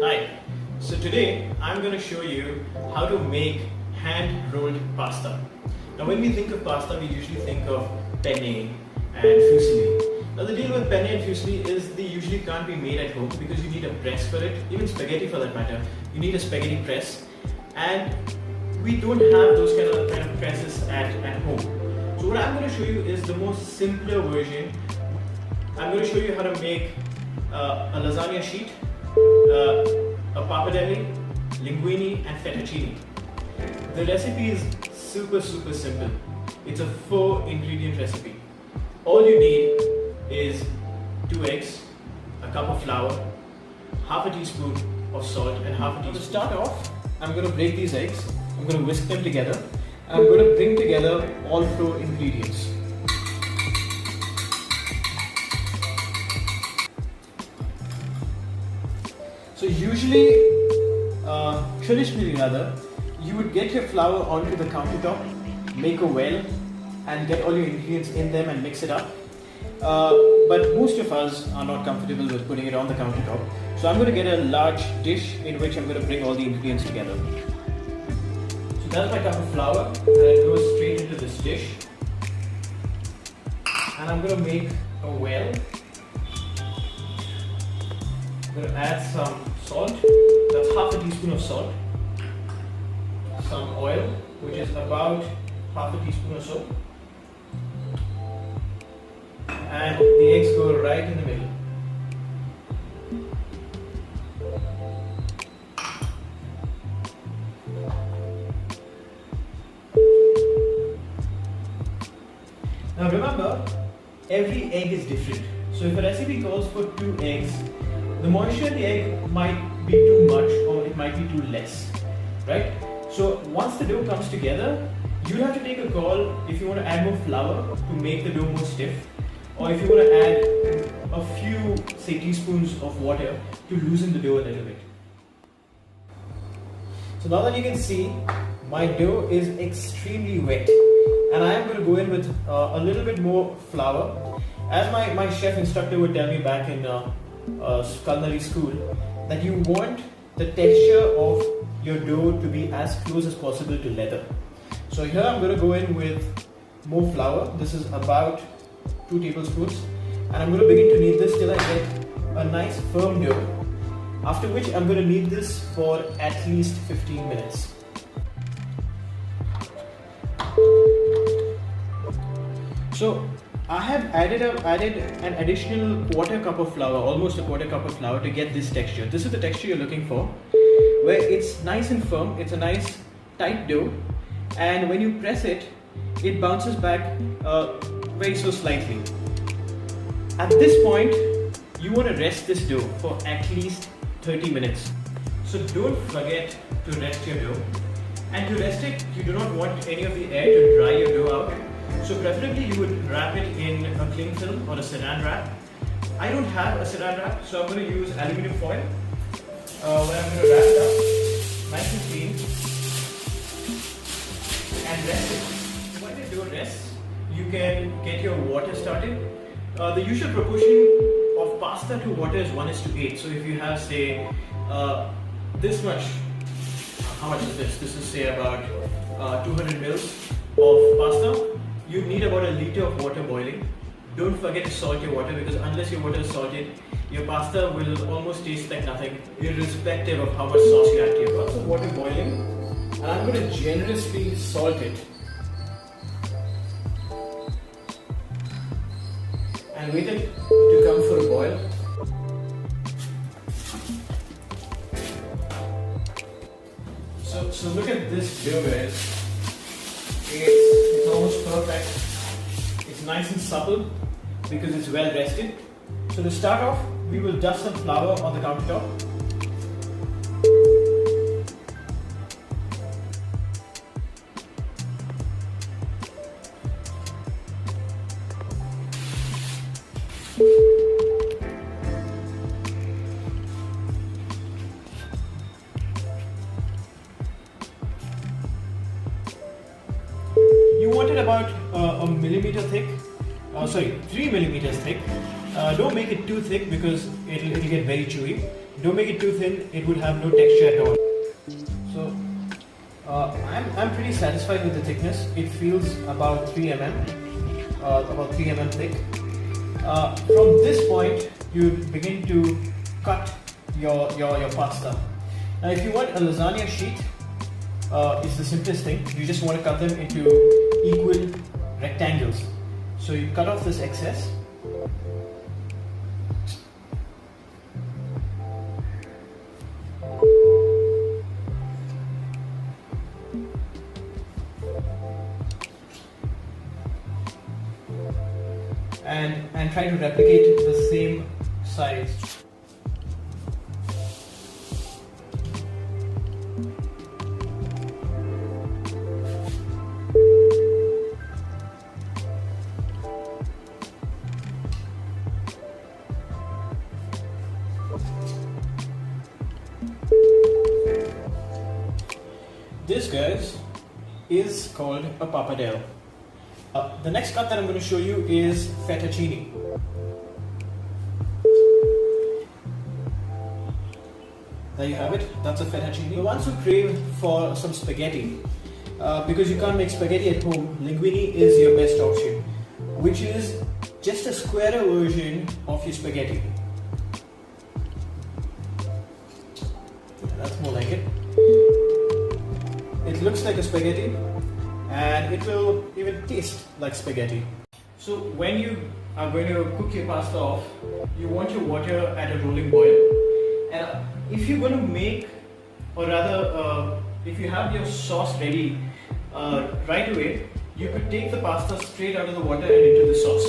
Hi, so today I'm going to show you how to make hand-rolled pasta. Now when we think of pasta, we usually think of penne and fusilli. Now the deal with penne and fusilli is they usually can't be made at home because you need a press for it, even spaghetti for that matter. You need a spaghetti press, and we don't have those kind of presses at home. So what I'm going to show you is the most simpler version. I'm going to show you how to make a lasagna sheet, a pappardelle, linguine and fettuccine. The recipe is super simple. It's a 4-ingredient recipe. All you need is 2 eggs, a cup of flour, half a teaspoon of salt and half a teaspoon. To start off, I'm going to break these eggs, I'm going to whisk them together, and I'm going to bring together all 4 ingredients. So usually, traditionally rather, you would get your flour onto the countertop, make a well, and get all your ingredients in them and mix it up. But most of us are not comfortable with putting it on the countertop. So I'm going to get a large dish in which I'm going to bring all the ingredients together. So that's my cup of flour, and it goes straight into this dish. And I'm going to make a well. I'm going to add some salt, that's half a teaspoon of salt, some oil, which is about half a teaspoon or so, and the eggs go right in the middle. Now remember, every egg is different. So if a recipe calls for 2 eggs, the moisture in the egg might be too much or it might be too less, right? So once the dough comes together, you have to take a call if you want to add more flour to make the dough more stiff, or if you want to add a few, say, teaspoons of water to loosen the dough a little bit. So now that you can see, my dough is extremely wet, and I am going to go in with a little bit more flour. As my chef instructor would tell me back in culinary school, that you want the texture of your dough to be as close as possible to leather. So here I'm going to go in with more flour. This is about 2 tablespoons, and I'm going to begin to knead this till I get a nice firm dough, after which I'm going to knead this for at least 15 minutes. So I have added an additional quarter cup of flour, almost a quarter cup of flour, to get this texture. This is the texture you're looking for, where it's nice and firm, it's a nice tight dough, and when you press it, it bounces back very so slightly. At this point, you want to rest this dough for at least 30 minutes. So don't forget to rest your dough. And to rest it, you do not want any of the air to dry your dough out. So preferably you would wrap it in a cling film or a saran wrap. I don't have a saran wrap, so I'm going to use aluminium foil, where I'm going to wrap it up nice and clean and rest it. When the dough rests, you can get your water started. The usual proportion of pasta to water is 1:8. So if you have, say, this much, how much is this? This is, say, about 200 mils of pasta. You need about a liter of water boiling. Don't forget to salt your water, because unless your water is salted, your pasta will almost taste like nothing, irrespective of how much sauce you add to your pasta. Water boiling, and I'm going to generously salt it. And wait it to come for a boil. So look at this dough, guys. It's almost perfect. It's nice and supple because it's well rested. So to start off, we will dust some flour on the countertop. You want it about a millimeter thick, 3 millimeters thick. Don't make it too thick because it'll get very chewy. Don't make it too thin, it would have no texture at all. So I'm pretty satisfied with the thickness. It feels about 3 mm thick. From this point, you begin to cut your pasta. Now, if you want a lasagna sheet, it's the simplest thing. You just want to cut them into equal rectangles. So you cut off this excess. And try to replicate the same size. This, guys, is called a pappardelle. The next cut that I'm going to show you is fettuccine. There you have it, that's a fettuccine. The ones who crave for some spaghetti, because you can't make spaghetti at home, linguine is your best option, which is just a squarer version of your spaghetti. That's more like it. It looks like a spaghetti, and it will even taste like spaghetti. So when you are going to cook your pasta off, you want your water at a rolling boil. And if you're going to make, or rather if you have your sauce ready right away, you could take the pasta straight out of the water and into the sauce.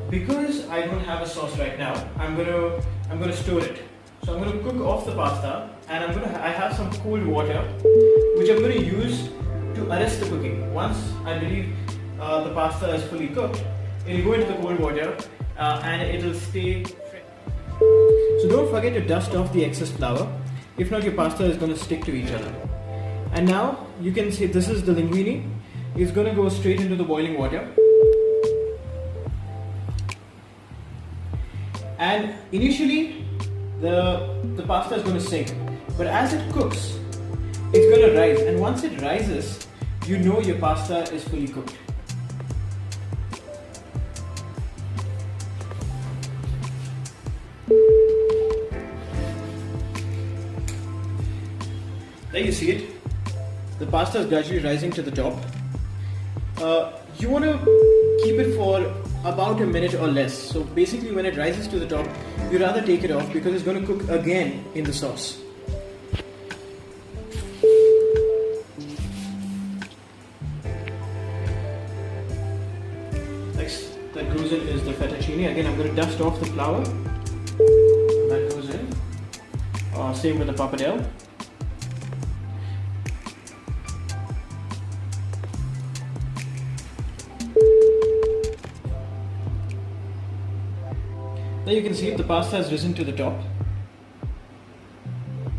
Because I don't have a sauce right now, I'm going to store it. So I'm going to cook off the pasta, and I have some cold water which I'm going to use to arrest the cooking. Once I believe the pasta is fully cooked, it'll go into the cold water and it'll stay fresh. So don't forget to dust off the excess flour. If not, your pasta is going to stick to each other. And now you can see this is the linguine. It's going to go straight into the boiling water. And initially the pasta is going to sink, but as it cooks, it's going to rise, and once it rises, you know your pasta is fully cooked. There you see it. The pasta is gradually rising to the top. You want to keep it for about a minute or less. So basically when it rises to the top, you rather take it off because it's going to cook again in the sauce. Next that goes in is the fettuccine. Again, I'm going to dust off the flour. That goes in. Same with the pappardelle. Now you can see the pasta has risen to the top,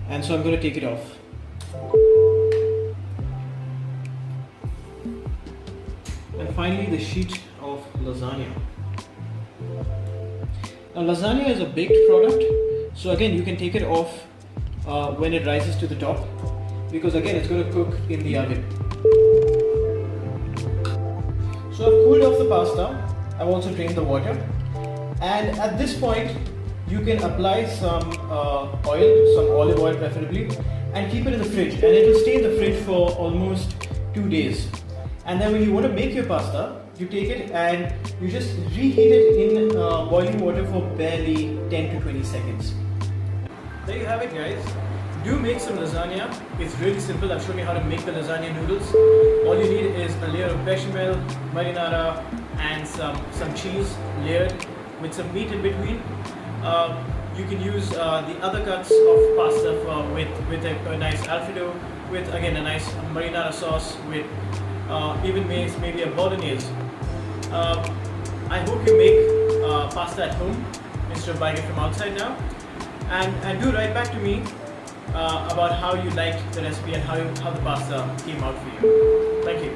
and so I'm going to take it off. And finally the sheet of lasagna. Now lasagna is a baked product, so again you can take it off when it rises to the top, because again it's going to cook in the oven. So I've cooled off the pasta. I've also drained the water. And at this point, you can apply some oil, some olive oil preferably, and keep it in the fridge. And it will stay in the fridge for almost 2 days. And then when you want to make your pasta, you take it and you just reheat it in boiling water for barely 10 to 20 seconds. There you have it, guys. Do make some lasagna. It's really simple. I've shown you how to make the lasagna noodles. All you need is a layer of bechamel, marinara, and some cheese layered with some meat in between. You can use the other cuts of pasta with a nice alfredo, with again a nice marinara sauce, with even maybe a bolognese. I hope you make pasta at home instead of buying it from outside now, and do write back to me about how you liked the recipe and how the pasta came out for you. Thank you.